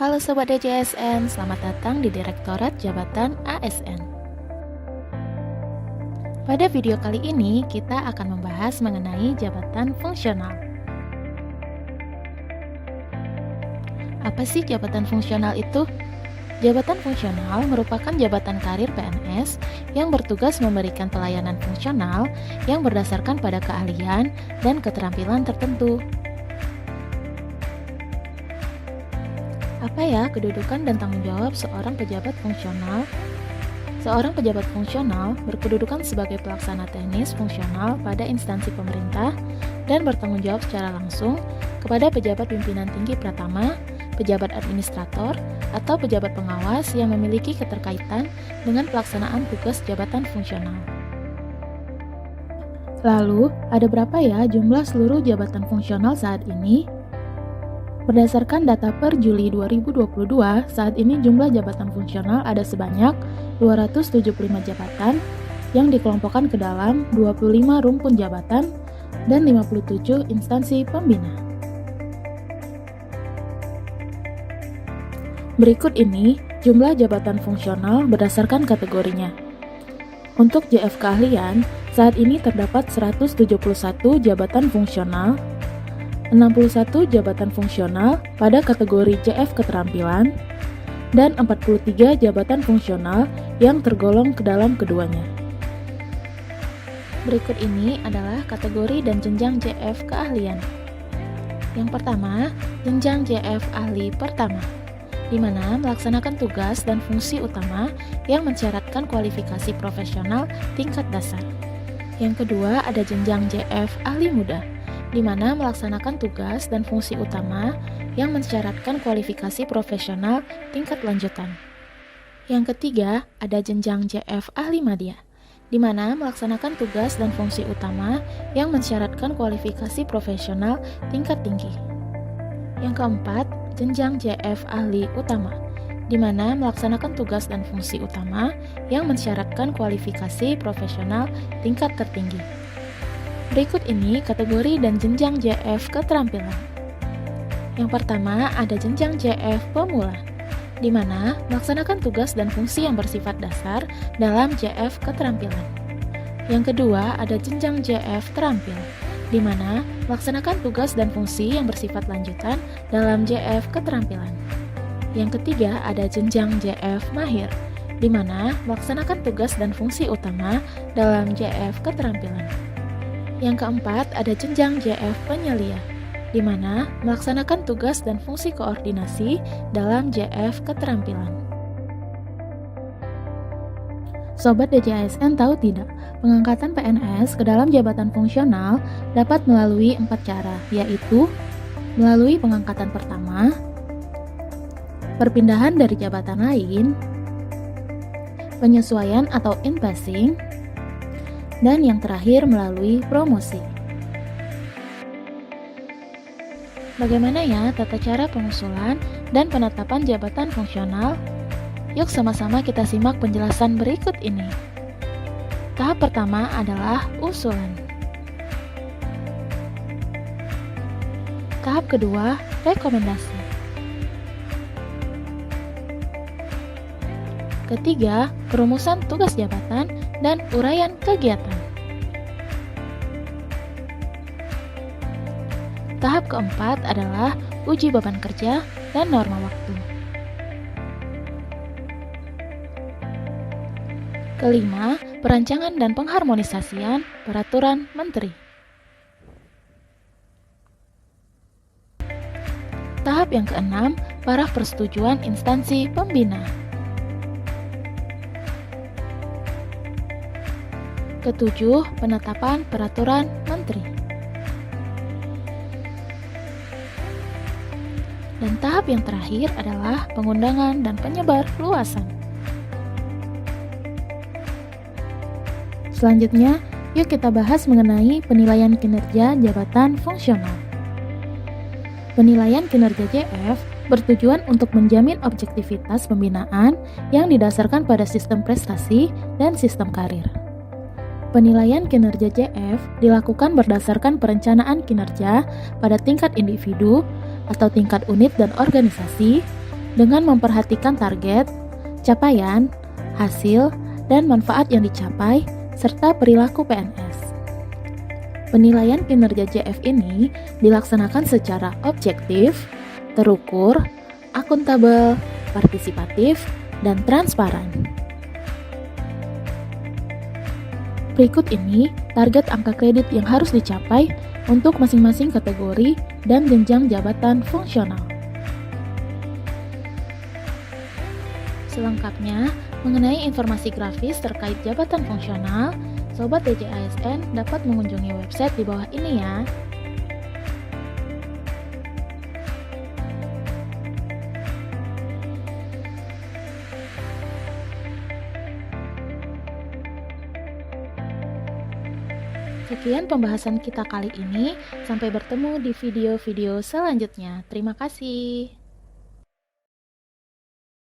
Halo Sobat DJSN, selamat datang di Direktorat Jabatan ASN. Pada video kali ini, kita akan membahas mengenai jabatan fungsional. Apa sih jabatan fungsional itu? Jabatan fungsional merupakan jabatan karir PNS yang bertugas memberikan pelayanan fungsional yang berdasarkan pada keahlian dan keterampilan tertentu. Apa ya kedudukan dan tanggung jawab seorang pejabat fungsional? Seorang pejabat fungsional berkedudukan sebagai pelaksana teknis fungsional pada instansi pemerintah dan bertanggung jawab secara langsung kepada pejabat pimpinan tinggi pratama, pejabat administrator, atau pejabat pengawas yang memiliki keterkaitan dengan pelaksanaan tugas jabatan fungsional. Lalu, ada berapa ya jumlah seluruh jabatan fungsional saat ini? Berdasarkan data per Juli 2022, saat ini jumlah jabatan fungsional ada sebanyak 275 jabatan yang dikelompokkan ke dalam 25 rumpun jabatan dan 57 instansi pembina. Berikut ini jumlah jabatan fungsional berdasarkan kategorinya. Untuk JF keahlian, saat ini terdapat 171 jabatan fungsional, 61 jabatan fungsional pada kategori JF keterampilan, dan 43 jabatan fungsional yang tergolong ke dalam keduanya. Berikut ini adalah kategori dan jenjang JF keahlian. Yang pertama, jenjang JF ahli pertama, di mana melaksanakan tugas dan fungsi utama yang mensyaratkan kualifikasi profesional tingkat dasar. Yang kedua, ada jenjang JF ahli muda, di mana melaksanakan tugas dan fungsi utama yang mensyaratkan kualifikasi profesional tingkat lanjutan. Yang ketiga, ada jenjang JF ahli madya, di mana melaksanakan tugas dan fungsi utama yang mensyaratkan kualifikasi profesional tingkat tinggi. Yang keempat, jenjang JF ahli utama, di mana melaksanakan tugas dan fungsi utama yang mensyaratkan kualifikasi profesional tingkat tertinggi. Berikut ini kategori dan jenjang JF keterampilan. Yang pertama ada jenjang JF pemula, di mana melaksanakan tugas dan fungsi yang bersifat dasar dalam JF keterampilan. Yang kedua ada jenjang JF terampil, di mana melaksanakan tugas dan fungsi yang bersifat lanjutan dalam JF keterampilan. Yang ketiga ada jenjang JF mahir, di mana melaksanakan tugas dan fungsi utama dalam JF keterampilan. Yang keempat, ada jenjang JF penyelia, di mana melaksanakan tugas dan fungsi koordinasi dalam JF keterampilan. Sobat DJSN tahu tidak, pengangkatan PNS ke dalam jabatan fungsional dapat melalui 4 cara, yaitu melalui pengangkatan pertama, perpindahan dari jabatan lain, penyesuaian atau in-passing, dan yang terakhir melalui promosi. Bagaimana ya tata cara pengusulan dan penetapan jabatan fungsional? Yuk sama-sama kita simak penjelasan berikut ini. Tahap pertama adalah usulan. Tahap kedua, rekomendasi. Ketiga, perumusan tugas jabatan dan uraian kegiatan. Tahap keempat adalah uji beban kerja dan norma waktu. Kelima, perancangan dan pengharmonisasian peraturan menteri. Tahap yang keenam, paraf persetujuan instansi pembina. Ketujuh, penetapan peraturan menteri. Dan tahap yang terakhir adalah pengundangan dan penyebar luasan. Selanjutnya, yuk kita bahas mengenai penilaian kinerja jabatan fungsional. Penilaian kinerja JF bertujuan untuk menjamin objektivitas pembinaan yang didasarkan pada sistem prestasi dan sistem karir. Penilaian kinerja JF dilakukan berdasarkan perencanaan kinerja pada tingkat individu atau tingkat unit dan organisasi dengan memperhatikan target, capaian, hasil, dan manfaat yang dicapai, serta perilaku PNS. Penilaian kinerja JF ini dilaksanakan secara objektif, terukur, akuntabel, partisipatif, dan transparan. Berikut ini target angka kredit yang harus dicapai untuk masing-masing kategori dan jenjang jabatan fungsional. Selengkapnya, mengenai informasi grafis terkait jabatan fungsional, Sobat DJASN dapat mengunjungi website di bawah ini ya. Sekian pembahasan kita kali ini, sampai bertemu di video-video selanjutnya. Terima kasih.